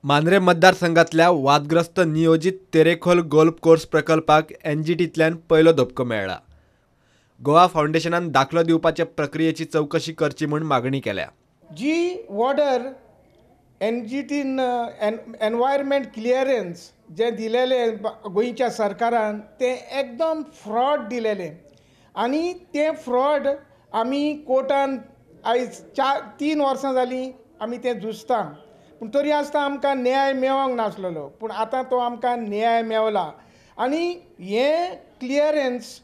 मांद्रे मतदारसंघातल्या वादग्रस्त नियोजित तेरेखोल गोल्फ कोर्स प्रकल्पाक एनजीटींतल्यान पयलो धपको मेळ्ळा. गोवा फाउंडेशनान दाखलो दिवपाचे प्रक्रियेची चवकशी करची म्हूण मागणी केल्या. जी ऑर्डर एनजीटीन एनवायरमेंट क्लियरन्स जे दिलेले गोंयच्या सरकारान ते एकदम फ्रॉड दिलेले आनी ते फ्रॉड आमी कोर्टान आयज 3 वर्सां जालीं आमी ते झुजता. पूण तरी आसतना आमकां न्याय मेळोंक नासलेलो. पूण आतां तो आमकां न्याय मेवला आनी हे क्लियरन्स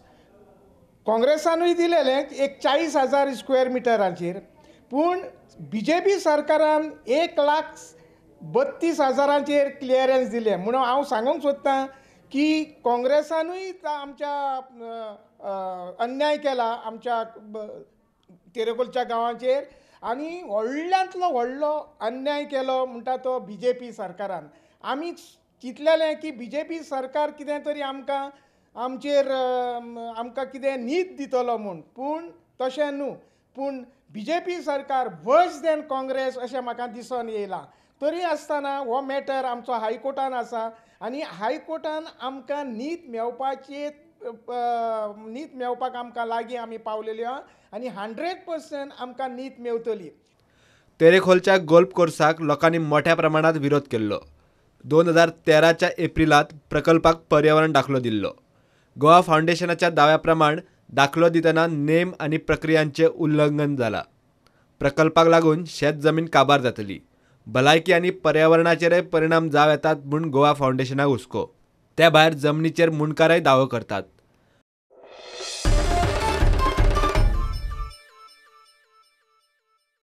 काँग्रेसानूय दिलेले एक 40,000 स्क्वेअर मिटराचेर. पूण BJP सरकारान 1,32,000 क्लियरन्स दिले. म्हणून हांव सांगूंक सोदतां की काँग्रेसानूय आमच्या अन्याय केला आमच्या तेरेखोलच्या गांवाचेर आनी व्हडल्यांतलो व्हडलो अन्याय केलो म्हणटा तो BJP सरकारान. आमी चिंतलेलें की BJP सरकार कितें तरी आमकां कितें न्हीद दितलो म्हूण. पूण तशें न्हू. पूण BJP सरकार वर्स दॅन काँग्रेस अशें म्हाका दिसून येयला. तरी आसतना हो मॅटर आमचो हायकोर्टान आसा आनी हायकोर्टान आमकां न्हीद मेवपाक आमकां लागीं आमी पावलेली आहा आनी 100% आमकां न्हीद मेवतली. तेरेखोलच्या गोल्फ कोर्साक लोकांनी मोठ्या प्रमाणात विरोध केल्लो. 2013च्या एप्रिलांत प्रकल्पाक पर्यावरण दाखलो दिल्लो. गोवा फाउंडेशनाच्या दाव्या प्रमाण दाखलो दितना नेम आनी प्रक्रियांचें उल्लंघन जालां. प्रकल्पाक लागून शेत जमीन काबार जातली. भलायकी आनी पर्यावरणाचेरय परिणाम जावं येतात म्हूण गोवा फाउंडेशनाक हुस्को. त्या भायर जमनीचेर मुणकाराय दावो करतात.